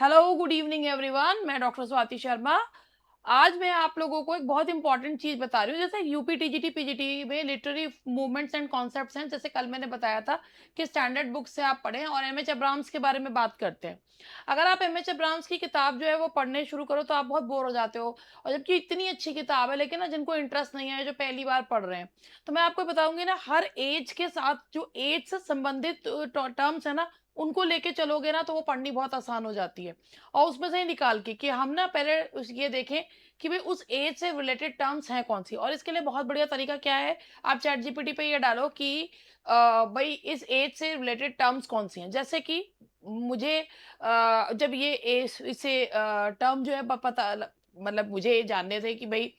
Hello, good evening everyone. मैं doctor Swati Sharma. आज मैं आप लोगों को एक बहुत इंपॉर्टेंट चीज़ बता रही हूँ। जैसे यूपी, टीजीटी, पीजीटी में लिटरेरी मूवमेंट्स एंड कॉन्सेप्ट्स हैं। जैसे कल मैंने बताया था कि स्टैंडर्ड बुक से आप पढ़ें और एमएच अब्राहम्स के बारे में बात करते हैं। अगर आप एमएच अब्राहम्स की किताब जो है वो पढ़ने शुरू करो तो आप बहुत बोर हो जाते हो। और जबकि इतनी अच्छी किताब है, लेकिन ना जिनको इंटरेस्ट नहीं है, जो पहली बार पढ़ रहे हैं, तो मैं आपको बताऊंगी ना, हर एज के साथ जो एज से संबंधित टर्म्स है ना, उनको लेके चलोगे ना तो वो पढ़नी बहुत आसान हो जाती है। और उसमें से ही निकाल के कि हम ना पहले ये देखें कि भाई उस एज से रिलेटेड टर्म्स हैं कौन सी। और इसके लिए बहुत बढ़िया तरीका क्या है, आप चैट जीपीटी पे ये डालो कि भाई इस एज से रिलेटेड टर्म्स कौन सी हैं। जैसे कि मुझे जब ये एज इसे टर्म जो है मतलब मुझे ये जानने थे कि भाई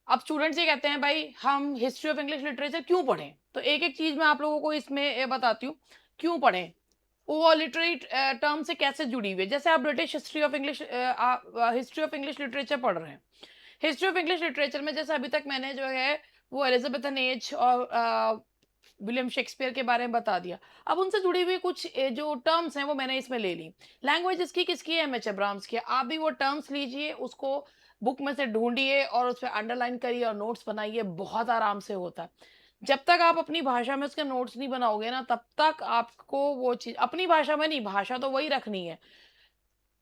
अब स्टूडेंट्स ये कहते हैं भाई हम हिस्ट्री ऑफ इंग्लिश लिटरेचर क्यों पढ़ें। तो एक एक चीज मैं आप लोगों को इसमें बताती हूँ क्यों पढ़ें, वो लिटरेरी टर्म से कैसे जुड़ी हुई है। जैसे आप British history of English literature पढ़ रहे हैं। हिस्ट्री ऑफ इंग्लिश लिटरेचर में जैसे अभी तक मैंने जो है वो एलिजाबेथन एज और विलियम शेक्सपियर के बारे में बता दिया। अब उनसे जुड़ी हुई कुछ जो टर्म्स हैं वो मैंने इसमें ले ली। लैंग्वेज इसकी किसकी है, एमएच अब्राहम्स की है। आप भी वो टर्म्स लीजिए, उसको बुक में से ढूंढिए और उस पर अंडरलाइन करिए और नोट्स बनाइए, बहुत आराम से होता है। जब तक आप अपनी भाषा में उसके नोट्स नहीं बनाओगे ना, तब तक आपको वो चीज़ अपनी भाषा में नहीं, भाषा तो वही रखनी है।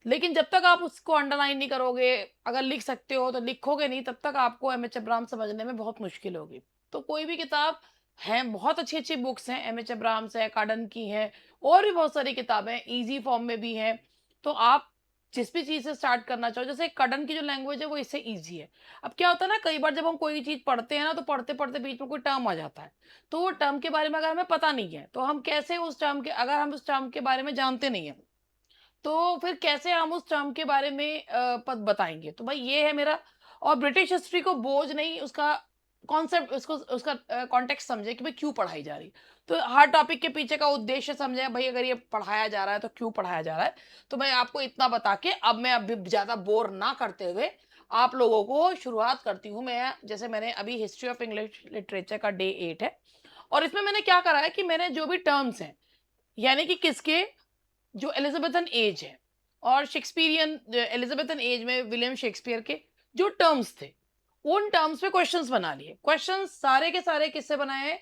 लेकिन जब तक आप उसको अंडरलाइन नहीं करोगे, अगर लिख सकते हो तो लिखोगे नहीं, तब तक आपको एमएच अब्राहम समझने में बहुत मुश्किल होगी। तो कोई भी किताब है, बहुत अच्छी-अच्छी बुक्स हैं, एमएच अब्राहम्स है, कार्डन की है, और भी बहुत सारी किताबें ईज़ी फॉर्म में भी हैं। तो आप जिस भी चीज़ से स्टार्ट करना चाहो, जैसे कार्डन की जो लैंग्वेज है वो इससे ईज़ी है। अब क्या होता है ना, कई बार जब हम कोई चीज़ पढ़ते हैं ना, तो पढ़ते-पढ़ते बीच में कोई टर्म आ जाता है। तो वो टर्म के बारे में अगर हमें पता नहीं है, तो हम कैसे उस टर्म के अगर हम उस टर्म के बारे में जानते नहीं हैं, तो फिर कैसे हम उस टर्म के बारे में पद बताएँगे? तो भाई ये है मेरा। और ब्रिटिश हिस्ट्री को बोझ नहीं, उसका कॉन्सेप्ट, उसको उसका कॉन्टेक्स्ट समझे कि भाई क्यों पढ़ाई जा रही है। तो हर टॉपिक के पीछे का उद्देश्य समझे, भाई अगर ये पढ़ाया जा रहा है तो क्यों पढ़ाया जा रहा है। तो मैं आपको इतना बता के अब मैं अभी ज़्यादा बोर ना करते हुए आप लोगों को शुरुआत करती हूँ। मैं जैसे मैंने अभी हिस्ट्री ऑफ इंग्लिश लिटरेचर का डे 8 है, और इसमें मैंने क्या करा है कि मैंने जो भी टर्म्स हैं, यानी कि किसके, जो एलिजाबेथन एज है और शेक्सपियरियन एलिजाबेथन एज में विलियम शेक्सपियर के जो टर्म्स थे, उन टर्म्स पे क्वेश्चंस बना लिए। क्वेश्चंस सारे के सारे किससे बनाए हैं,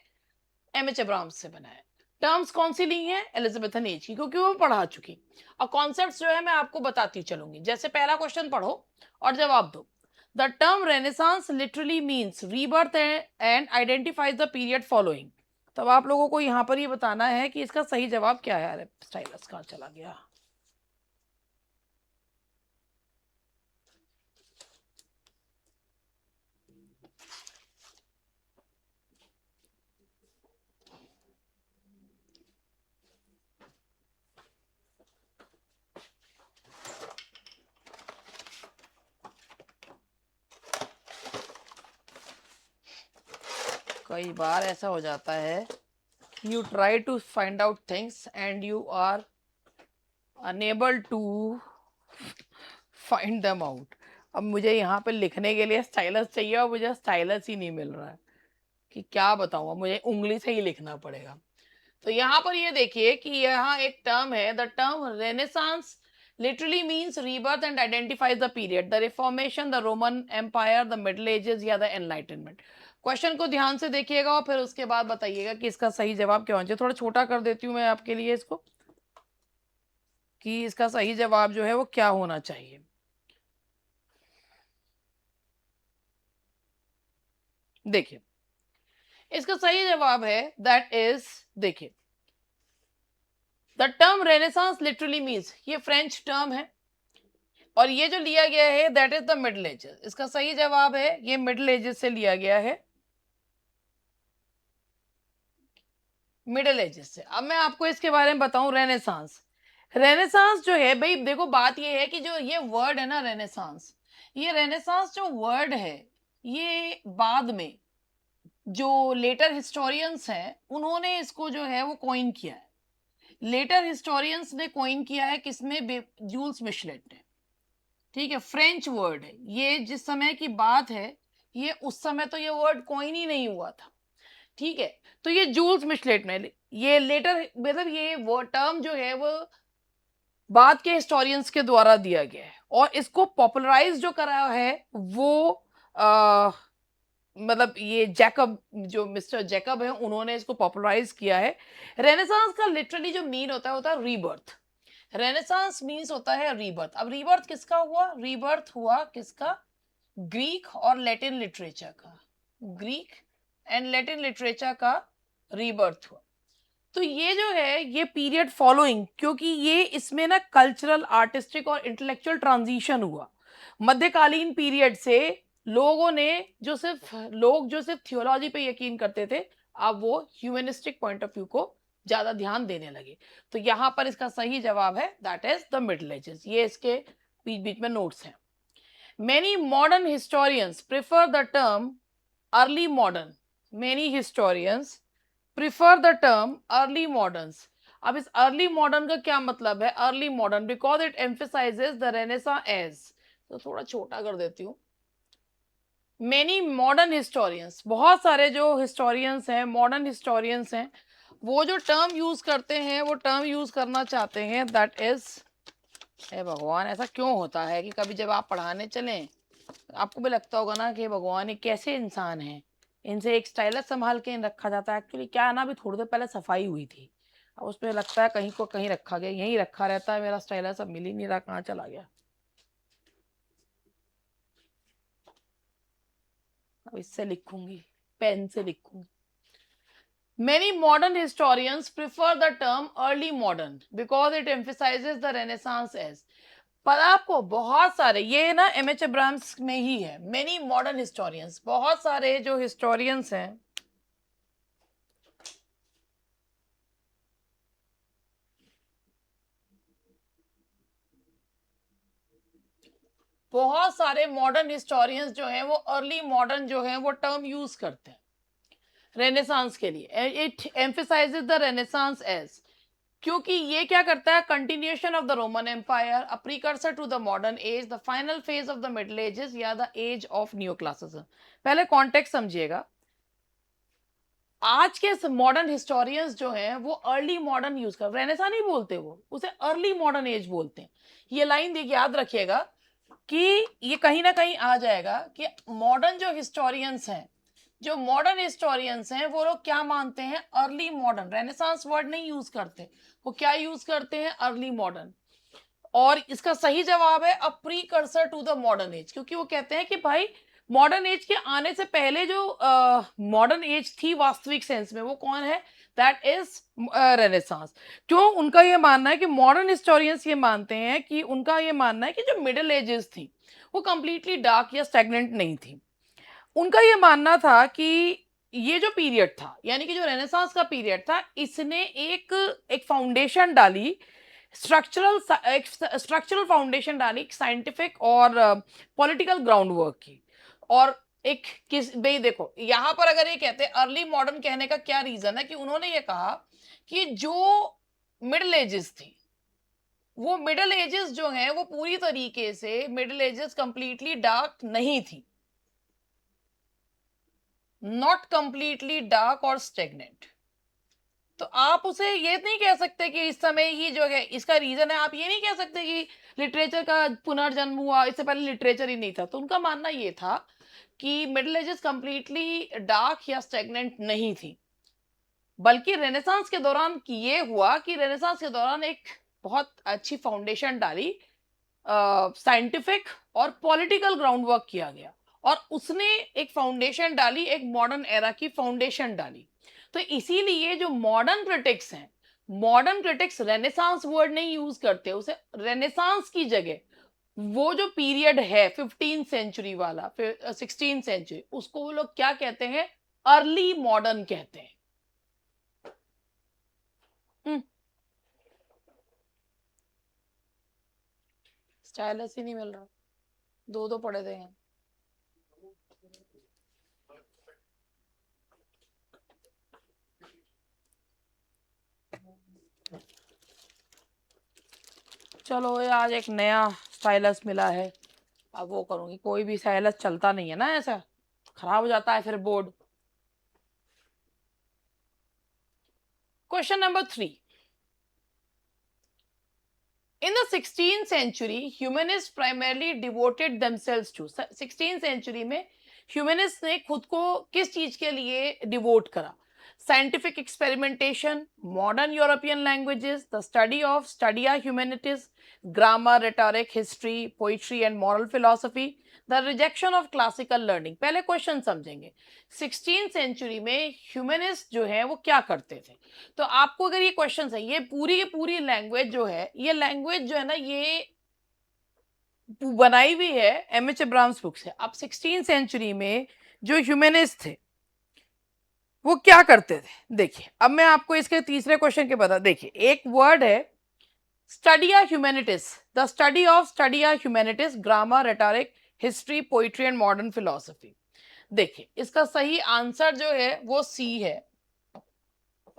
एमएच अब्राहम्स से बनाए हैं। टर्म्स कौन सी ली हैं, एलिजाबेथन एज की, क्योंकि वो पढ़ा चुकी। और कॉन्सेप्ट्स जो है मैं आपको बताती चलूंगी। जैसे पहला क्वेश्चन पढ़ो और जवाब दो। The term renaissance literally means rebirth and identifies the period following. तब आप लोगों को यहाँ पर ये बताना है कि इसका सही जवाब क्या है। अरे स्टाइलस कहाँ चला गया। कई बार ऐसा हो जाता है, you try to find out things and you are unable to find them out. अब मुझे यहाँ पे लिखने के लिए स्टाइलस चाहिए और मुझे स्टाइलस ही नहीं मिल रहा है, कि क्या बताऊँ। अब मुझे उंगली से ही लिखना पड़ेगा। तो यहाँ पर ये देखिए कि यहाँ एक टर्म है, the term renaissance literally means rebirth and identifies the period, the reformation, the Roman empire, the middle ages या द एनलाइटनमेंट। क्वेश्चन को ध्यान से देखिएगा और फिर उसके बाद बताइएगा कि इसका सही जवाब क्या होना चाहिए। थोड़ा छोटा कर देती हूँ मैं आपके लिए इसको, कि इसका सही जवाब जो है वो क्या होना चाहिए। देखिए, इसका सही जवाब है दैट इज, देखिए, the term renaissance literally means, ये फ्रेंच टर्म है और ये जो लिया गया है that is the middle edges. इसका सही जवाब है ये मिडिल एजेस से लिया गया है, मिडिल एजेस से। अब मैं आपको इसके बारे में बताऊं, रेनेसांस। रेनेसांस जो है भाई, देखो बात ये है कि जो ये वर्ड है ना रेनेसांस, ये रेनेसांस जो वर्ड है, ये बाद में जो लेटर हिस्टोरियंस हैं उन्होंने इसको जो है वो कॉइन किया है। लेटर हिस्टोरियंस ने कॉइन किया है किसमें, जूल्स मिशलेट ने। ठीक है, फ्रेंच वर्ड है ये, जिस समय की बात है, ये उस समय तो ये वर्ड कॉइन ही नहीं हुआ था। ठीक है, तो ये जूल्स मिशलेट ने ये लेटर, मतलब ये वो टर्म जो है वो बाद के हिस्टोरियंस के द्वारा दिया गया है और इसको पॉपुलराइज जो करा है वो मतलब ये जैकब, जो मिस्टर जैकब है, उन्होंने इसको पॉपुलराइज किया है। रेनेसांस का लिटरली जो मीन होता है रीबर्थ। रेनेसांस मीन्स होता है रीबर्थ। अब रीबर्थ किसका हुआ? रीबर्थ हुआ किसका? ग्रीक और लैटिन लिटरेचर का। ग्रीक एंड लैटिन लिटरेचर का रीबर्थ हुआ। तो ये जो है ये पीरियड फॉलोइंग, क्योंकि ये इसमें ना कल्चरल, आर्टिस्टिक और इंटेलेक्चुअल ट्रांजिशन हुआ। मध्यकालीन पीरियड से लोग जो सिर्फ थियोलॉजी पे यकीन करते थे, अब वो ह्यूमनिस्टिक पॉइंट ऑफ व्यू को ज्यादा ध्यान देने लगे। तो यहाँ पर इसका सही जवाब है that is the middle edges. ये इसके बीच बीच में नोट्स हैं। Many modern historians prefer the term early modern. Many historians prefer the term early moderns. अब इस अर्ली मॉडर्न का क्या मतलब है? Early modern because it emphasises the renaissance age, तो थोड़ा छोटा कर देती हूँ। मेनी मॉडर्न हिस्टोरियंस, बहुत सारे जो हिस्टोरियंस हैं, मॉडर्न हिस्टोरियंस हैं, वो जो टर्म यूज करते हैं, वो टर्म यूज करना चाहते हैं दैट इज, हे भगवान ऐसा क्यों होता है कि कभी जब आप पढ़ाने चलें आपको भी लगता होगा ना कि भगवान ये कैसे इंसान है, इनसे एक स्टाइलस संभाल के रखा जाता है। एक्चुअली क्या है ना, अभी थोड़ी देर पहले सफाई हुई थी, अब उसमें लगता है कहीं को कहीं रखा गया, यहीं रखा रहता है मेरा स्टाइलस, अब मिल ही नहीं रहा, कहाँ चला गया। अब इससे लिखूंगी, पेन से लिखूंगी। Many modern historians prefer the term early modern because it emphasizes the Renaissance as, पर आपको बहुत सारे, ये ना एम एच अब्राहम्स में ही है, मेनी मॉडर्न हिस्टोरियंस, बहुत सारे जो हिस्टोरियंस हैं, बहुत सारे मॉडर्न हिस्टोरियंस जो हैं वो अर्ली मॉडर्न जो हैं वो टर्म यूज करते हैं रेनेसांस के लिए। It emphasises the renaissance age, क्योंकि ये क्या करता है? Continuation of the Roman empire, a precursor to the modern age, the final phase of the middle ages या the age of new classicism. पहले कॉन्टेक्स्ट समझिएगा। आज के मॉडर्न हिस्टोरियंस जो हैं वो अर्ली मॉडर्न यूज कर, रेनेसा नहीं बोलते, वो उसे अर्ली मॉडर्न एज बोलते हैं। ये लाइन देखिए, याद रखिएगा कि ये कहीं ना कहीं आ जाएगा कि मॉडर्न जो हिस्टोरियंस हैं, जो मॉडर्न हिस्टोरियंस हैं, वो लोग क्या मानते हैं? Early modern. रेनेसांस वर्ड नहीं यूज करते, वो क्या यूज करते हैं? Early modern. और इसका सही जवाब है a precursor to the modern age, क्योंकि वो कहते हैं कि भाई मॉडर्न एज के आने से पहले जो मॉडर्न एज थी वास्तविक सेंस में, वो कौन है? That is renaissance. क्यों उनका ये मानना है कि मॉडर्न हिस्टोरियंस ये मानते हैं कि उनका ये मानना है कि जो मिडिल एजेस थी वो कंप्लीटली डार्क या स्टैग्नेंट नहीं थी। उनका ये मानना था कि ये जो पीरियड था, यानी कि जो रेनेसांस का पीरियड था, इसने एक एक फाउंडेशन डाली, स्ट्रक्चरल फाउंडेशन डाली साइंटिफिक और पॉलिटिकल ग्राउंड वर्क की। और एक किस भाई देखो, यहां पर अगर ये कहते हैं अर्ली मॉडर्न, कहने का क्या रीजन है? कि उन्होंने ये कहा कि जो मिडिल एजेस थी, वो मिडिल एजेस जो हैं वो पूरी तरीके से मिडिल एजेस कंप्लीटली डार्क नहीं थी, नॉट कंप्लीटली डार्क और स्टेगनेंट। तो आप उसे ये नहीं कह सकते कि इस समय ही जो है इसका रीजन है, आप ये नहीं कह सकते कि लिटरेचर का पुनर्जन्म हुआ, इससे पहले लिटरेचर ही नहीं था। तो उनका मानना ये था कि मिडिल एजेस कंप्लीटली डार्क या स्टेगनेंट नहीं थी, बल्कि रेनेसांस के दौरान ये हुआ कि रेनेसांस के दौरान एक बहुत अच्छी फाउंडेशन डाली, साइंटिफिक और पॉलिटिकल ग्राउंड वर्क किया गया, और उसने एक फाउंडेशन डाली, एक मॉडर्न एरा की फाउंडेशन डाली। तो इसीलिए जो मॉडर्न क्रिटिक्स हैं, मॉडर्न क्रिटिक्स रेनेसांस वर्ड नहीं यूज करते, उसे रेनेसांस की जगह वो जो पीरियड है 15 सेंचुरी वाला, फिर 16 सेंचुरी, उसको वो लोग क्या कहते हैं? अर्ली मॉडर्न कहते हैं। स्टाइलस ही नहीं मिल रहा, दो दो पड़े थे। चलो ये आज एक नया स्टाइलस मिला है, अब वो करूंगी। कोई भी स्टाइलस चलता नहीं है ना, ऐसा खराब हो जाता है फिर board. Question number 3, In the 16th century, humanists primarily devoted themselves to 16th century में humanists ने खुद को किस चीज के लिए डिवोट करा? Scientific experimentation, modern European languages, the study of humanities, grammar, rhetoric, history, poetry and moral philosophy, the rejection of classical learning. पहले क्वेश्चन समझेंगे. 16th सेंचुरी में ह्यूमनिस्ट जो है वो क्या करते थे? तो आपको अगर ये क्वेश्चन है, ये पूरी की पूरी लैंग्वेज जो है, ये लैंग्वेज जो है ना, ये बनाई हुई है एम.एच. अब्राहम्स बुक से. अब 16th सेंचुरी में जो ह्यूमनिस्ट थे वो क्या करते थे? देखिए, अब मैं आपको इसके तीसरे क्वेश्चन के बता. देखिए, एक वर्ड है study of humanities, the study of humanities, grammar, rhetoric, history, poetry and modern philosophy. देखिए, इसका सही आंसर जो है वो सी है,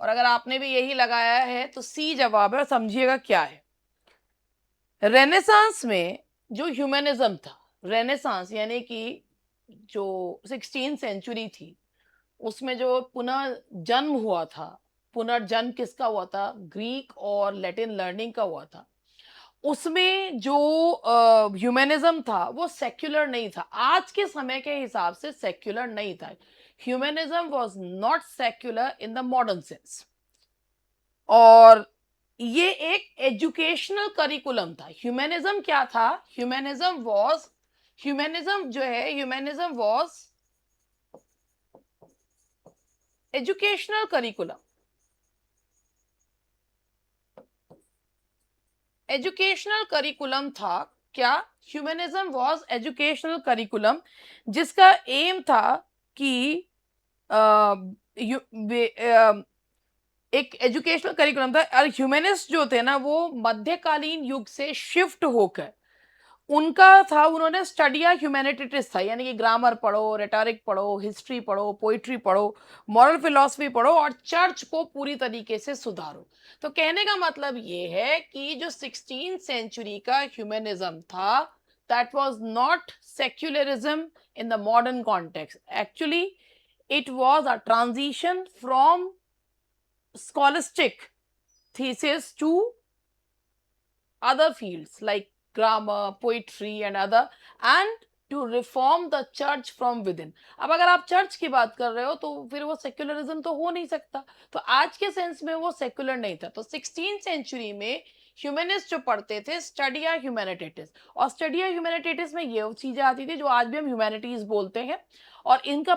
और अगर आपने भी यही लगाया है तो सी जवाब है. और समझिएगा क्या है. रेनेसांस में जो ह्यूमनिज्म था, रेनेसांस यानी कि जो 16th सेंचुरी थी, उसमें जो पुनर्जन्म हुआ था, पुनर्जन्म किसका हुआ था? ग्रीक और लैटिन लर्निंग का हुआ था. उसमें जो ह्यूमनिज्म था वो सेक्युलर नहीं था. आज के समय के हिसाब से सेक्युलर नहीं था. Humanism was not secular in the modern sense. और ये एक एजुकेशनल करिकुलम था. ह्यूमनिज्म क्या था? Humanism was educational curriculum. Educational curriculum था. क्या? ह्यूमनिज्म वाज एजुकेशनल करिकुलम, जिसका एम था कि एक एजुकेशनल करिकुलम था. और ह्यूमनिस्ट जो थे ना, वो मध्यकालीन युग से शिफ्ट होकर उनका था, उन्होंने स्टडी ऑफ ह्यूमैनिटीज था, यानी कि ग्रामर पढ़ो, रेटोरिक पढ़ो, हिस्ट्री पढ़ो, पोइट्री पढ़ो, मॉरल फिलॉसफी पढ़ो और चर्च को पूरी तरीके से सुधारो. तो कहने का मतलब ये है कि जो 16th सेंचुरी का ह्यूमनिज्म था, that was not secularism in the modern context. Actually it was a transition from scholastic thesis to other fields like grammar, poetry and other, and to reform the church from within. अब अगर आप church की बात कर रहे हो तो फिर वो सेक्युलरिज्म तो हो नहीं सकता. तो आज के सेंस में वो सेक्युलर नहीं था. तो 16th सेंचुरी में ह्यूमनिस्ट जो पढ़ते थे स्टडी ऑफ ह्यूमैनिटीज, और स्टडी ऑफ ह्यूमैनिटीज में ये चीजें आती थी जो आज भी हम ह्यूमैनिटीज बोलते हैं. और इनका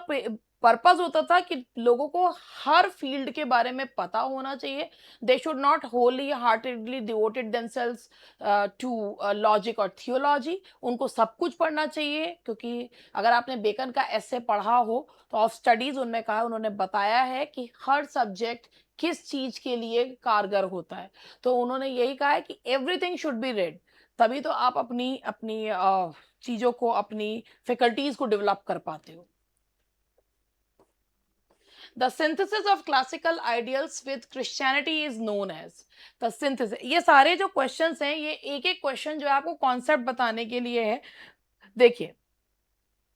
पर्पस होता था कि लोगों को हर फील्ड के बारे में पता होना चाहिए. They should not wholeheartedly devoted themselves to logic और थियोलॉजी. उनको सब कुछ पढ़ना चाहिए, क्योंकि अगर आपने बेकन का एसे पढ़ा हो तो ऑफ स्टडीज उनमें कहा, उन्होंने बताया है कि हर सब्जेक्ट किस चीज के लिए कारगर होता है. तो उन्होंने यही कहा है कि एवरीथिंग शुड बी रेड. तभी तो आप अपनी अपनी चीजों को, अपनी फैकल्टीज को डेवलप कर पाते हो. The synthesis of classical ideals with Christianity is known as the synthesis. ये सारे जो क्वेश्चंस हैं, ये एक एक क्वेश्चन जो है आपको कॉन्सेप्ट बताने के लिए है. देखिए,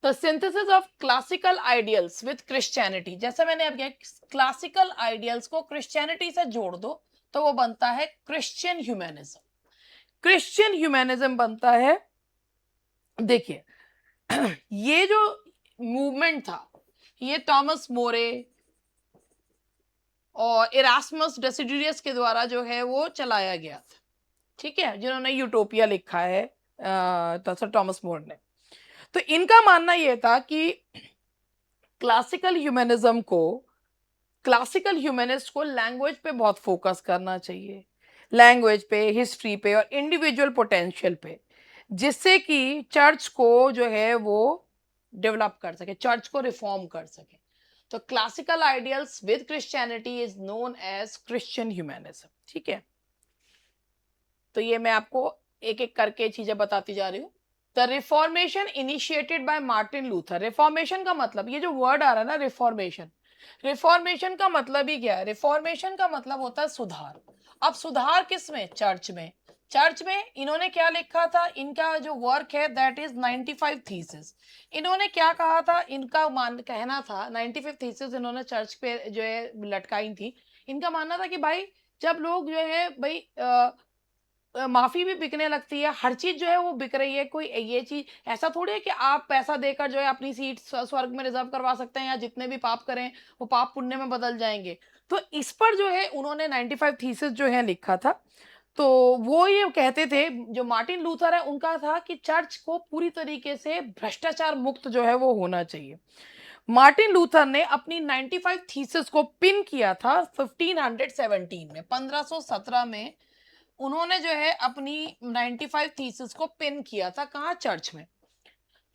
the synthesis of classical ideals with Christianity, जैसा मैंने अब किया, क्लासिकल आइडियल्स को क्रिश्चियनिटी से जोड़ दो तो वो बनता है क्रिश्चियन ह्यूमैनिज्म. क्रिश्चियन ह्यूमैनिज्म बनता है. देखिए, ये जो मूवमेंट था, ये टॉमस मोरे और इरास्मस डेसिड्यूरियस के द्वारा जो है वो चलाया गया था. ठीक है, जिन्होंने यूटोपिया लिखा है, सर टॉमस मोर ने. तो इनका मानना यह था कि क्लासिकल ह्यूमनिस्ट को लैंग्वेज पे बहुत फोकस करना चाहिए, लैंग्वेज पे, हिस्ट्री पे और इंडिविजुअल पोटेंशियल पे, जिससे कि चर्च को जो है वो डेवलप कर सके, चर्च को रिफॉर्म कर सके. तो classical ideals with Christianity is known as Christian humanism. ठीक है, तो ये मैं आपको एक एक करके चीजें बताती जा रही हूँ. The reformation initiated by Martin Luther. Reformation का मतलब, ये जो वर्ड आ रहा है ना रिफॉर्मेशन, रिफॉर्मेशन का मतलब ही क्या है? रिफॉर्मेशन का मतलब होता है सुधार. अब सुधार किस में? चर्च में. चर्च में इन्होंने क्या लिखा था? इनका जो वर्क है दैट इज 95 थीसिस. इन्होंने क्या कहा था? इनका कहना था 95 थीसिस इन्होंने चर्च पे जो है लटकाई थी. इनका मानना था कि भाई, जब लोग जो है भाई माफ़ी भी बिकने लगती है, हर चीज़ जो है वो बिक रही है। कोई ये चीज़ ऐसा थोड़ी है कि आप पैसा देकर जो है अपनी सीट स्वर्ग में रिज़र्व करवा सकते हैं, या जितने भी पाप करें वो पाप पुण्य में बदल जाएँगे। तो इस पर जो है उन्होंने 95 थीसिस जो है लिखा था। तो वो ये कहते थे, जो मार्टिन लूथर है उनका था कि चर्च को पूरी तरीके से भ्रष्टाचार मुक्त जो है वो होना चाहिए। मार्टिन लूथर ने अपनी 95 थीसिस को पिन किया था 1517 में, 1517 में उन्होंने जो है अपनी 95 थीसिस को पिन किया था। कहाँ? चर्च में,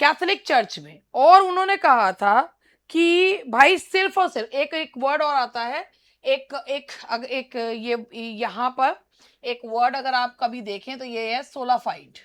कैथोलिक चर्च में। और उन्होंने कहा था कि भाई सिर्फ और सिर्फ एक एक वर्ड और आता है, एक एक एक ये यहाँ पर एक वर्ड अगर आप कभी देखें तो ये है सोलाफाइड।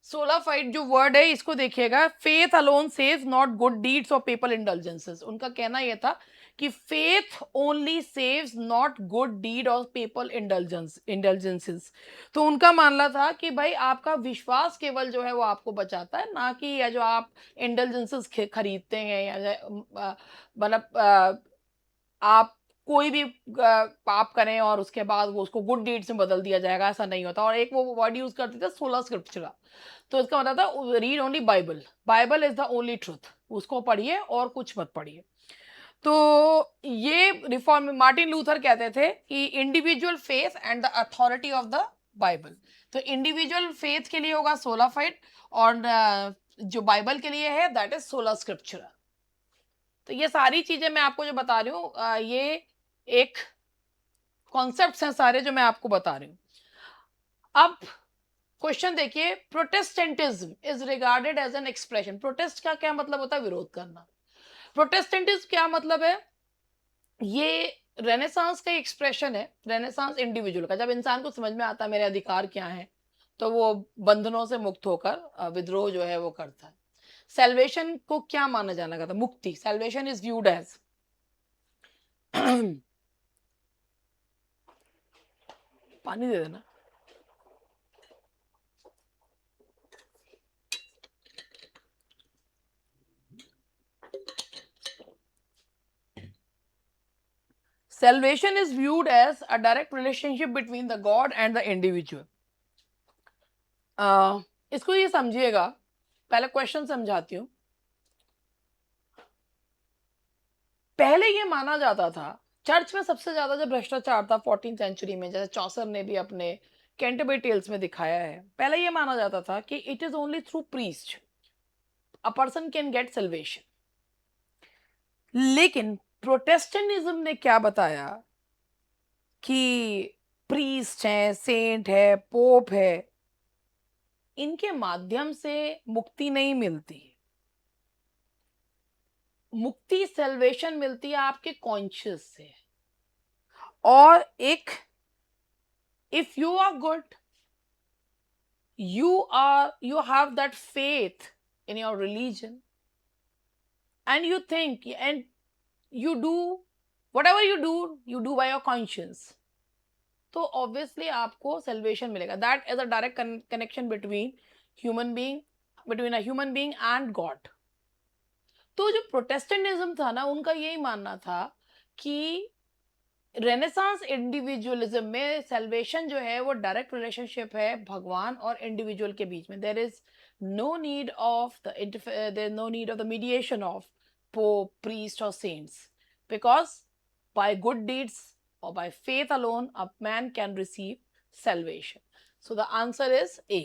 सोलाफाइड जो वर्ड है इसको देखिएगा, faith alone saves not good deeds और पीपल इंडल्जेंसेस। उनका कहना यह था कि faith only saves not good deed और पीपल इंडल्जेंसेस। तो उनका मानना था कि भाई आपका विश्वास केवल जो है वो आपको बचाता है, ना कि या जो आप इंडल्जेंसेस खरीदते हैं, या मतलब आप कोई भी पाप करें और उसके बाद वो उसको गुड डीड्स में बदल दिया जाएगा, ऐसा नहीं होता। और एक वो वर्ड यूज करते थे सोला स्क्रिप्चरा। तो इसका मतलब था read only Bible, Bible is the only truth, उसको पढ़िए और कुछ मत पढ़िए। तो ये रिफॉर्म मार्टिन लूथर कहते थे कि individual faith and the authority of the Bible. तो इंडिविजुअल फेथ के लिए होगा सोला फाइट, और जो बाइबल के लिए है दैट इज सोला स्क्रिप्चरा। तो ये सारी चीजें मैं आपको जो बता रही हूँ, ये एक कॉन्सेप्ट्स हैं सारे जो मैं आपको बता रही हूँ। अब क्वेश्चन देखिए, Protestantism is regarded as an expression. Protest का क्या मतलब होता है? विरोध करना। प्रोटेस्टेंटिज्म क्या मतलब है? ये रेनेसांस का एक्सप्रेशन है। रेनेसांस इंडिविजुअल का, जब इंसान को समझ में आता है मेरे अधिकार क्या है, तो वो बंधनों से मुक्त होकर विद्रोह जो है वो करता है। सेल्वेशन को क्या माना जाना था? मुक्ति। सेल्वेशन इज व्यूड एज पानी दे देना। Salvation is viewed as a direct relationship between the God and the individual. इसको ये समझिएगा, पहले क्वेश्चन समझाती हूँ। पहले ये माना जाता था, चर्च में सबसे ज्यादा जब भ्रष्टाचार था 14th सेंचुरी में, जैसे चौसर ने भी अपने कैंटरबरी टेल्स में दिखाया है। पहले ये माना जाता था कि it is only through priest a person can get salvation. लेकिन प्रोटेस्टेंटिज्म ने क्या बताया कि प्रीस्ट है, सेंट है, पोप है, इनके माध्यम से मुक्ति नहीं मिलती। मुक्ति, सेल्वेशन मिलती है आपके कॉन्शियस से। और एक, if you are good, you have that faith in your religion, and you think and you do whatever you do by your conscience, तो ऑब्वियसली आपको सेल्वेशन मिलेगा। That is a direct connection between a human being and God. तो जो Protestantism था ना, उनका यही मानना था कि रेनेसांस इंडिविजुअलिज्म में सेल्वेशन जो है वो डायरेक्ट रिलेशनशिप है भगवान और इंडिविजुअल के बीच में। There is no need of the mediation of pope, priest और saints, because by good deeds or by faith alone a man can receive salvation. So the answer is A.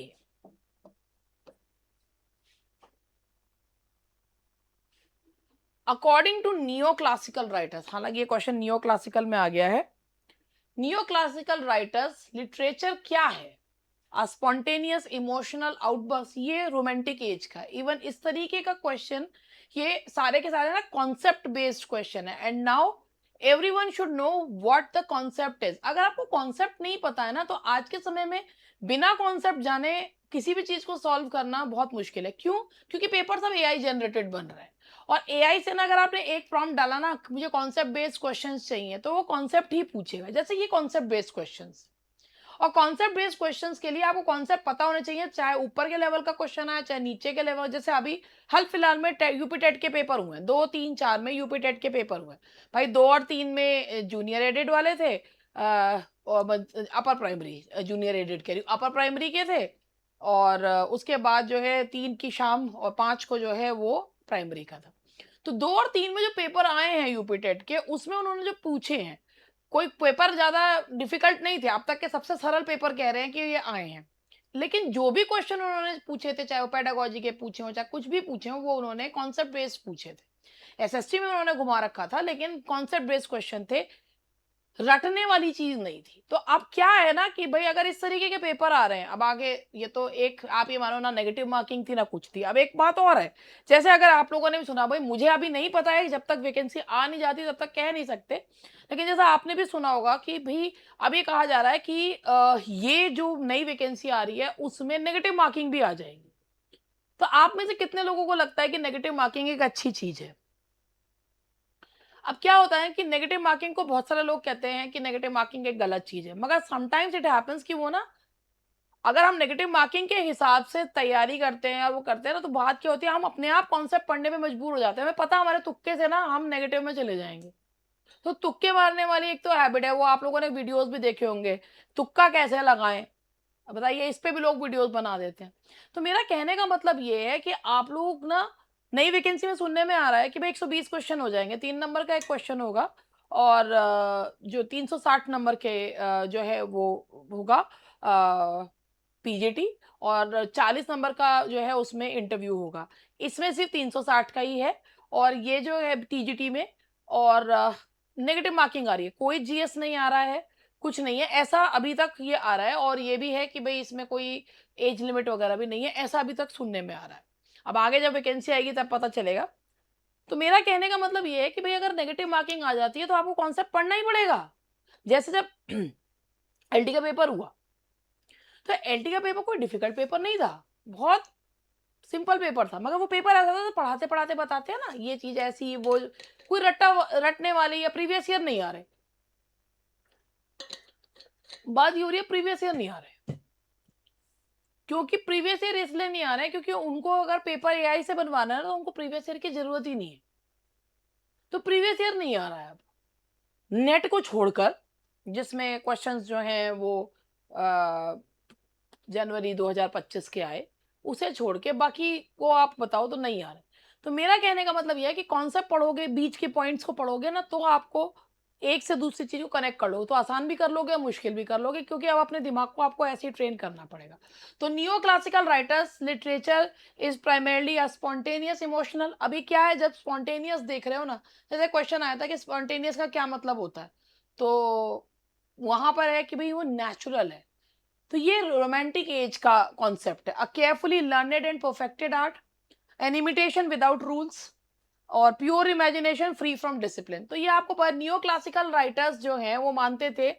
According to neo classical writers, हालांकि ये question neo classical में आ गया है। Neo classical writers, literature क्या है? अ spontaneous emotional outburst. ये romantic as का, even इस तरीके का क्वेश्चन, ये सारे के सारे ना कॉन्सेप्ट बेस्ड क्वेश्चन है। And now everyone should know what the concept is. अगर आपको कॉन्सेप्ट नहीं पता है ना, तो आज के समय में बिना कॉन्सेप्ट जाने किसी भी चीज को सॉल्व करना बहुत मुश्किल है। क्यों? क्योंकि पेपर सब एआई जनरेटेड बन रहे हैं, और एआई से ना अगर आपने एक प्रॉम्प्ट डाला ना, मुझे कॉन्सेप्ट बेस्ड क्वेश्चंस चाहिए, तो वो कॉन्सेप्ट ही पूछेगा। जैसे ये कॉन्सेप्ट बेस्ड क्वेश्चंस, और कॉन्सेप्ट बेस्ड क्वेश्चंस के लिए आपको कॉन्सेप्ट पता होना चाहिए, चाहे ऊपर के लेवल का क्वेश्चन आए चाहे नीचे के लेवल। जैसे अभी हाल फिलहाल में यूपी टेट के पेपर हुए, 2, 3, 4 में यूपी टेट के पेपर हुए। भाई 2 और 3 में जूनियर एडेड वाले थे, अपर प्राइमरी, जूनियर एडेड कह रही हूँ, अपर प्राइमरी के थे। और उसके बाद जो है 3 की शाम और 5 को जो है वो प्राइमरी का था। तो 2 और 3 में जो पेपर आए हैं यूपी टेट के, उसमें उन्होंने जो पूछे हैं, कोई पेपर ज़्यादा डिफ़िकल्ट नहीं थे, अब तक के सबसे सरल पेपर कह रहे हैं कि ये आए हैं। लेकिन जो भी क्वेश्चन उन्होंने पूछे थे, चाहे वो पेडागॉजी के पूछे हों, चाहे कुछ भी पूछे हों, वो उन्होंने कॉन्सेप्ट बेस्ड पूछे थे। एसएसटी में उन्होंने घुमा रखा था, लेकिन कॉन्सेप्ट बेस्ड क्वेश्चन थे, रटने वाली चीज़ नहीं थी। तो अब क्या है ना कि भई अगर इस तरीके के पेपर आ रहे हैं, अब आगे ये तो एक आप ये मानो ना नेगेटिव मार्किंग थी ना कुछ थी। अब एक बात और है, जैसे अगर आप लोगों ने भी सुना, भई मुझे अभी नहीं पता है, जब तक वैकेंसी आ नहीं जाती तब तक कह नहीं सकते। लेकिन जैसा आपने भी सुना होगा कि भई अब ये कहा जा रहा है कि ये जो नई वैकेंसी आ रही है उसमें नेगेटिव मार्किंग भी आ जाएगी। तो आप में से कितने लोगों को लगता है कि नेगेटिव मार्किंग एक अच्छी चीज़ है? अब क्या होता है कि नेगेटिव मार्किंग को बहुत सारे लोग कहते हैं कि नेगेटिव मार्किंग एक गलत चीज़ है। मगर समटाइम्स इट हैपेंस कि वो ना, अगर हम नेगेटिव मार्किंग के हिसाब से तैयारी करते हैं और वो करते हैं ना, तो बात क्या होती है, हम अपने आप कॉन्सेप्ट पढ़ने में मजबूर हो जाते हैं। हमें पता है हमारे तुक्के से ना हम नेगेटिव में चले जाएँगे। तो तुक्के मारने वाली एक तो हैबिट है, वो आप लोगों ने वीडियोज़ भी देखे होंगे, तुक्का कैसे लगाएँ? अब बताइए, इस पे भी लोग वीडियोज़ बना देते हैं। तो मेरा कहने का मतलब ये है कि आप लोग ना, नई वैकेंसी में सुनने में आ रहा है कि भई 120 क्वेश्चन हो जाएँगे, 3 नंबर का 1 क्वेश्चन होगा और जो 360 नंबर के जो है वो होगा पीजीटी, और 40 नंबर का जो है उसमें इंटरव्यू होगा। इसमें सिर्फ़ 360 का ही है, और ये जो है टीजीटी में, और नेगेटिव मार्किंग आ रही है। कोई जीएस नहीं आ रहा है, कुछ नहीं है, ऐसा अभी तक ये आ रहा है, और ये भी है कि भई इसमें कोई एज लिमिट वगैरह भी नहीं है, ऐसा अभी तक सुनने में आ रहा है। अब आगे जब वैकेंसी आएगी तब पता चलेगा। तो मेरा कहने का मतलब ये है कि भई अगर नेगेटिव मार्किंग आ जाती है तो आपको कॉन्सेप्ट पढ़ना ही पड़ेगा। जैसे जब एलटी का पेपर हुआ, तो एलटी का पेपर कोई डिफिकल्ट पेपर नहीं था, बहुत सिंपल पेपर था, मगर वो पेपर ऐसा था तो पढ़ाते-पढ़ाते बताते हैं ना, ये चीज़ ऐसी, वो कोई रटने वाले या प्रीवियस ईयर नहीं आ रहे। बात ये हो रही है, प्रीवियस ईयर नहीं आ रहे। क्योंकि प्रीवियस ईयर इसलिए नहीं आ रहे हैं क्योंकि उनको अगर पेपर एआई से बनवाना है ना, तो उनको प्रीवियस ईयर की ज़रूरत ही नहीं है। तो प्रीवियस ईयर नहीं आ रहा है अब। नेट को छोड़कर, जिसमें क्वेश्चंस जो हैं वो अ, जनवरी 2025 के आए, उसे छोड़ के बाकी को आप बताओ तो नहीं आ रहे। तो मेरा कहने का मतलब ये है कि कॉन्सेप्ट पढ़ोगे, बीच के पॉइंट्स को पढ़ोगे ना, तो आपको एक से दूसरी चीज़ को कनेक्ट कर लोगे, तो आसान भी कर लोगे, मुश्किल भी कर लोगे, क्योंकि अब अपने दिमाग को आपको ऐसे ही ट्रेन करना पड़ेगा। तो neo classical writers literature is primarily a spontaneous emotional. अभी क्या है, जब स्पॉन्टेनियस देख रहे हो ना, जैसे क्वेश्चन आया था कि स्पॉन्टेनियस का क्या मतलब होता है? तो वहाँ पर है कि भई वो नेचुरल है। तो ये रोमांटिक एज का कॉन्सेप्ट है, a carefully learned and perfected art, an imitation without rules, और pure imagination free from discipline. तो ये आपको पर नियो क्लासिकल राइटर्स जो हैं वो मानते थे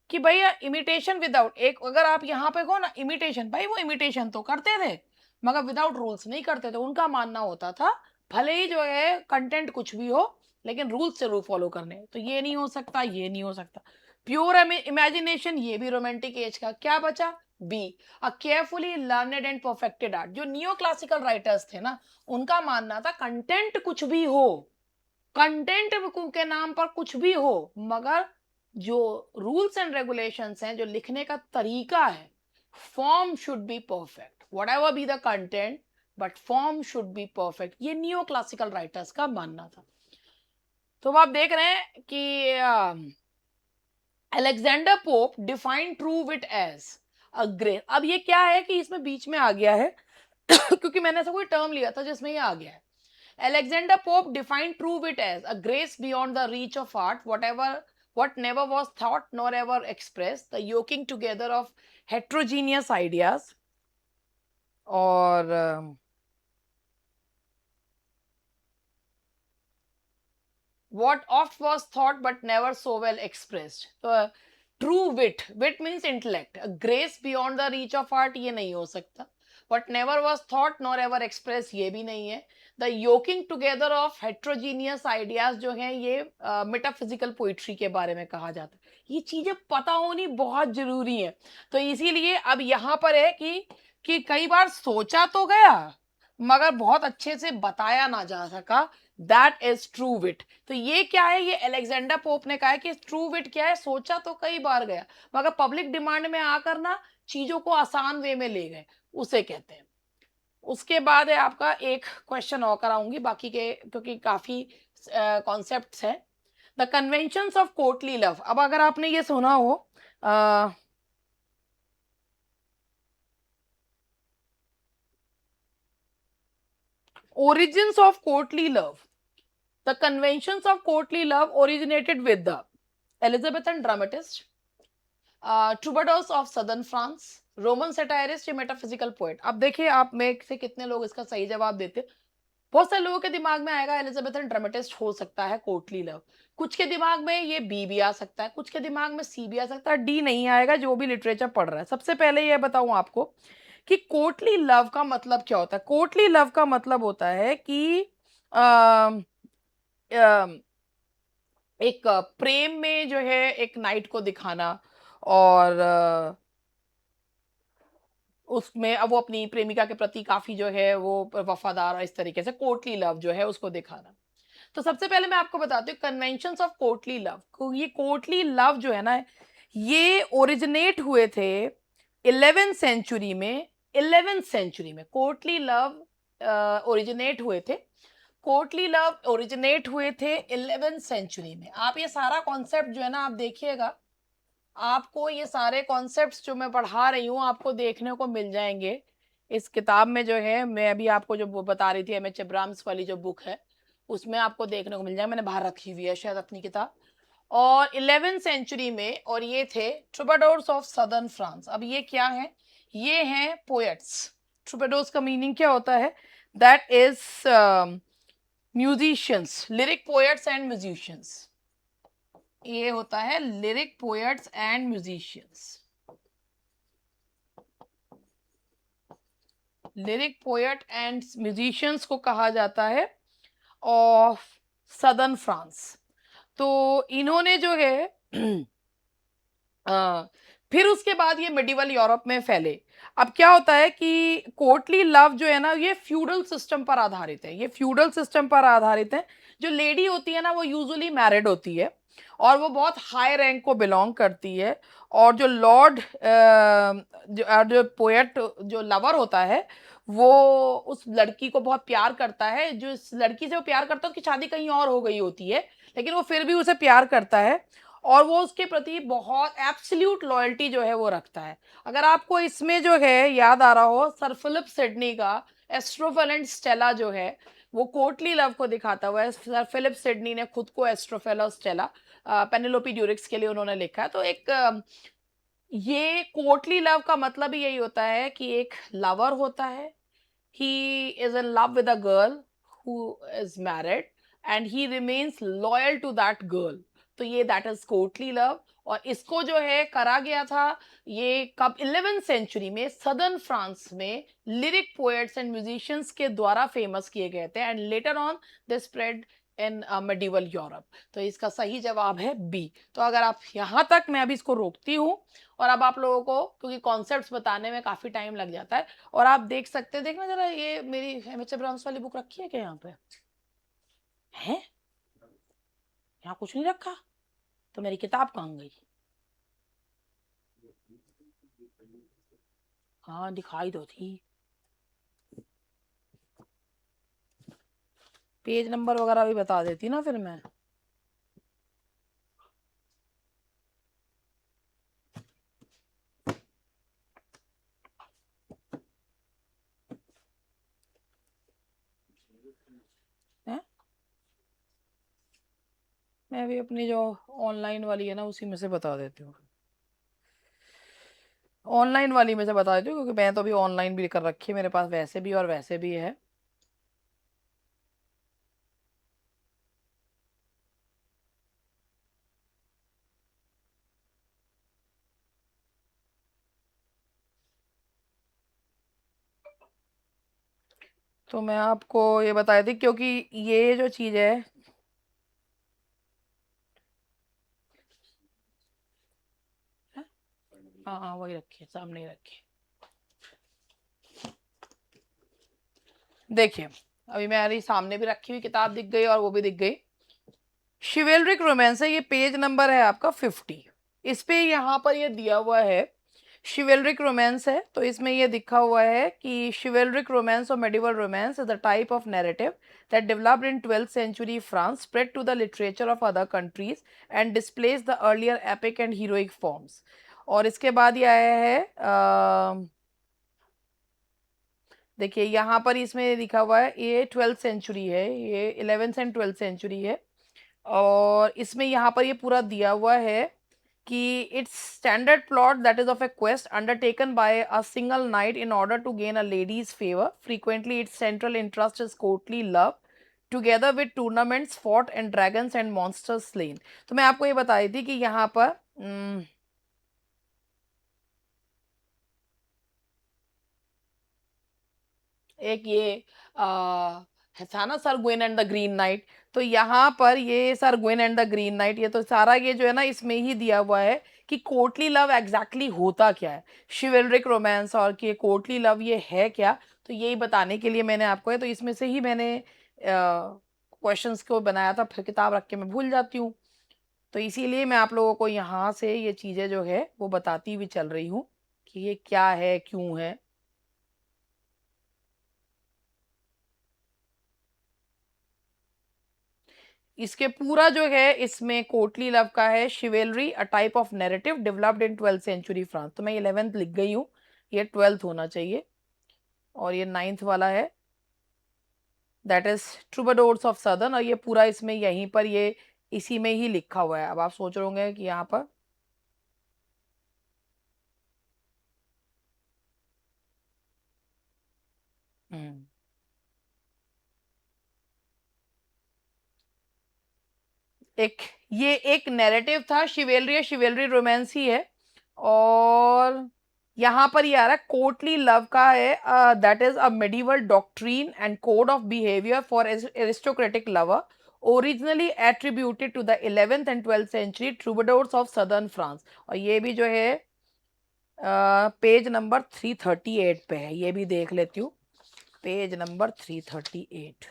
कि भैया इमिटेशन विदाउट, एक अगर आप यहाँ पे कहो ना इमिटेशन, भाई वो इमिटेशन तो करते थे मगर विदाउट रूल्स नहीं करते थे। उनका मानना होता था भले ही जो है कंटेंट कुछ भी हो, लेकिन रूल्स जरूर फॉलो करने हैं। तो ये नहीं हो सकता, ये नहीं हो सकता। प्योर इमेजिनेशन, ये भी रोमांटिक एज का क्या बचा, B, a carefully learned and perfected art. जो नियो क्लासिकल राइटर्स थे ना, उनका मानना था कंटेंट कुछ भी हो, कंटेंट के नाम पर कुछ भी हो, मगर जो रूल्स एंड रेगुलेशंस हैं, जो लिखने का तरीका है, form should be perfect, what ever be the content, but form should be perfect. ये नियो क्लासिकल राइटर्स का मानना था। तो अब आप देख रहे हैं कि Alexander Pope define true wit as a grace. अब ये क्या है कि इसमें बीच में आ गया है क्योंकि मैंने ऐसा कोई टर्म लिया था जिसमें ये आ गया है। Alexander Pope defined true wit as a grace beyond the reach of art, what never was thought nor ever expressed, the yoking together of heterogeneous ideas, और what oft was thought but never so well expressed. तो true wit means intellect, a grace beyond the reach of art ये नहीं हो सकता, what never was thought nor ever expressed ये भी नहीं है, the yoking together of heterogeneous ideas जो हैं ये मेटाफिजिकल पोइट्री के बारे में कहा जाता है। ये चीजें पता होनी बहुत जरूरी है। तो इसीलिए अब यहाँ पर है कि कई बार सोचा तो गया मगर बहुत अच्छे से बताया ना जा सका, दैट इज ट्रू विट। तो ये क्या है, ये अलेक्जेंडर पोप ने कहा है कि ट्रू विट क्या है, सोचा तो कई बार गया मगर पब्लिक डिमांड में आकर ना चीजों को आसान वे में ले गए, उसे कहते हैं। उसके बाद है आपका एक क्वेश्चन और कराऊंगी बाकी के, क्योंकि काफी कॉन्सेप्ट्स हैं। The conventions of courtly love. अब अगर आपने ये सुना हो origins of courtly love. The conventions of courtly love originated with the Elizabethan dramatist, troubadours of southern France, Roman satirist या मेटाफिजिकल पोएट। अब देखिए आप में से कितने लोग इसका सही जवाब देते। बहुत सारे लोगों के दिमाग में आएगा एलिजाबेथन ड्रामेटिस्ट हो सकता है कोर्टली लव, कुछ के दिमाग में ये बी भी आ सकता है, कुछ के दिमाग में सी भी आ सकता है, डी नहीं आएगा जो भी लिटरेचर पढ़ रहा है। सबसे पहले ये बताऊं आपको कि कोर्टली लव का मतलब क्या होता है। कोर्टली लव का मतलब होता है कि अम, अम, एक प्रेम में जो है एक नाइट को दिखाना, और उसमें अब वो अपनी प्रेमिका के प्रति काफी जो है वो वफादार और इस तरीके से कोर्टली लव जो है उसको दिखाना। तो सबसे पहले मैं आपको बताती हूँ कन्वेंशंस ऑफ कोर्टली लव। ये कोर्टली लव जो है ना, ये ओरिजिनेट हुए थे 11th सेंचुरी में। 11th सेंचुरी में कोर्टली लव ओरिजिनेट हुए थे। कोर्टली लव ओरिजिनेट हुए थे 11th सेंचुरी में। आप ये सारा कॉन्सेप्ट जो है ना आप देखिएगा, आपको ये सारे कॉन्सेप्ट्स जो मैं पढ़ा रही हूँ आपको देखने को मिल जाएंगे इस किताब में। जो है मैं अभी आपको जो वो बता रही थी एम.एच. एब्राम्स वाली जो बुक है उसमें आपको देखने को मिल जाएगा। मैंने बाहर रखी हुई है शायद अपनी किताब। और 11th सेंचुरी में, और ये थे ट्रूबाडोर्स ऑफ सदर्न फ्रांस। अब ये क्या है, ये हैं पोएट्स। ट्रूबाडोर्स का मीनिंग क्या होता है, that is musicians, lyric poets and musicians. ये होता है lyric poets and musicians. Lyric poet and musicians को कहा जाता है ऑफ सदर्न फ्रांस। तो इन्होंने जो है फिर उसके बाद ये मिडिवल यूरोप में फैले। अब क्या होता है कि कोर्टली लव जो है ना ये फ्यूडल सिस्टम पर आधारित है। ये फ्यूडल सिस्टम पर आधारित है। जो लेडी होती है ना वो यूजुअली मैरिड होती है और वो बहुत हाई रैंक को बिलोंग करती है। और जो लॉर्ड जो पोएट जो लवर होता है वो उस लड़की को बहुत प्यार करता है। जो इस लड़की से वो प्यार करता है उसकी शादी कहीं और हो गई होती है, लेकिन वो फिर भी उसे प्यार करता है और वो उसके प्रति बहुत एब्सोल्यूट लॉयल्टी जो है वो रखता है। अगर आपको इसमें जो है याद आ रहा हो सर फिलिप सिडनी का एस्ट्रोफेल एंड स्टेला जो है वो कोर्टली लव को दिखाता हुआ है। सर फिलिप सिडनी ने खुद को एस्ट्रोफेल और स्टेला पेनेलोपी ड्यूरिक्स के लिए उन्होंने लिखा है। तो एक ये कोर्टली लव का मतलब ही यही होता है कि एक लवर होता है, he is in love with a girl who is married and he remains loyal to that girl। तो ये दैट इज कोर्टली लव। और इसको जो है करा गया था ये कब, 11th सेंचुरी में सदर्न फ्रांस में लिरिक पोएट्स एंड म्यूजिशियंस के द्वारा फेमस किए गए थे and later on they spread in medieval Europe. तो इसका सही जवाब है बी। तो अगर आप यहाँ तक, मैं अभी इसको रोकती हूँ और अब आप लोगों को, क्योंकि कॉन्सेप्ट्स बताने में काफी टाइम लग जाता है, और आप देख सकते हैं, देखना जरा ये मेरी एम.एच. एब्राम्स वाली बुक रखी है क्या यहाँ पे है? यहाँ कुछ नहीं रखा तो मेरी किताब कहाँ गई? हाँ दिखाई दो थी, पेज नंबर वगैरह भी बता देती ना फिर मैं। है मैं भी अपनी जो ऑनलाइन वाली है ना उसी में से बता देती हूँ। ऑनलाइन वाली में से बता देती हूँ क्योंकि मैं तो अभी ऑनलाइन भी कर रखी है मेरे पास, वैसे भी और वैसे भी है। तो मैं आपको ये बताई थी क्योंकि ये जो चीज है, हाँ हाँ वही रखी है, सामने ही रखी है। देखिए अभी मेरे सामने भी रखी हुई किताब दिख गई और वो भी दिख गई। शिवेलरिक रोमांस है, ये पेज नंबर है आपका 50। इस पे यहाँ पर ये दिया हुआ है शिवेलरिक रोमांस है, तो इसमें ये लिखा हुआ है कि शिवेलरिक रोमांस और medieval romance is a type of narrative that developed in 12th century France, spread to the literature of other countries and displaced the earlier epic and heroic forms। और इसके बाद ये आया है देखिए यहाँ पर इसमें लिखा हुआ है ये 12th सेंचुरी है, ये 11th एंड 12th सेंचुरी है। और इसमें यहाँ पर ये पूरा दिया हुआ है कि its standard plot that is of a quest undertaken by a single knight in order to gain a lady's favour. Frequently its central interest is courtly love together with tournaments fought and dragons and monsters slain. तो मैं आपको ये बताई थी कि यहाँ पर एक ये था ना sir Gwen and the green night, तो यहाँ पर ये sir Gwen and the green night, ये तो सारा ये जो है ना इसमें ही दिया हुआ है कि कोर्टली लव एग्जैक्टली होता क्या है, शिवेलरिक रोमांस और कि कोर्टली लव ये है क्या। तो यही बताने के लिए मैंने आपको है, तो इसमें से ही मैंने क्वेश्चंस को बनाया था, फिर किताब रख के मैं भूल जाती हूँ। तो इसीलिए मैं आप लोगों को यहाँ से ये चीज़ें जो है वो बताती हुई चल रही हूँ कि ये क्या है क्यों है। इसके पूरा जो है इसमें कोर्टली लव का है chivalry a type of narrative developed in 12th century France. तो मैं 11th लिख गई हूँ, ये 12th होना चाहिए। और ये 9th वाला है दैट इज ट्रूबाडोर्स ऑफ सदर्न, और ये पूरा इसमें यहीं पर ये इसी में ही लिखा हुआ है। अब आप सोच रहे होंगे कि यहाँ पर हम्म एक ये एक नैरेटिव था, शिवेलरी शिवेलरी रोमांस ही है। और यहाँ पर ये आ रहा है कोर्टली लव का है that is a medieval doctrine and code of behaviour for aristocratic lover originally attributed to the 11th and 12th century troubadours of southern France. और ये भी जो है पेज नंबर 338 पे है, ये भी देख लेती हूँ, पेज नंबर 338।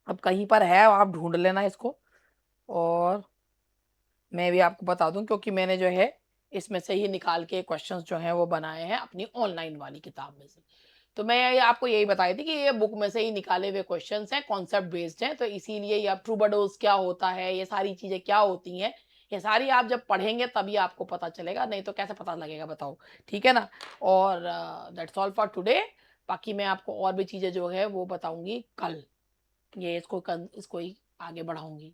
अब कहीं पर है, आप ढूंढ लेना इसको। और मैं भी आपको बता दूं क्योंकि मैंने जो है इसमें से ही निकाल के क्वेश्चंस जो हैं वो बनाए हैं अपनी ऑनलाइन वाली किताब में से। तो मैं ये आपको यही बताई थी कि ये बुक में से ही निकाले हुए क्वेश्चंस हैं, कॉन्सेप्ट बेस्ड हैं, तो इसीलिए ये ट्रूबाडोर्स क्या होता है, ये सारी चीजें क्या होती हैं, ये सारी आप जब पढ़ेंगे तभी आपको पता चलेगा, नहीं तो कैसे पता लगेगा बताओ। ठीक है ना। और दैट्स ऑल फॉर टुडे। बाकी मैं आपको और भी चीजें जो है वो बताऊंगी कल, ये इसको ही आगे बढ़ाऊंगी।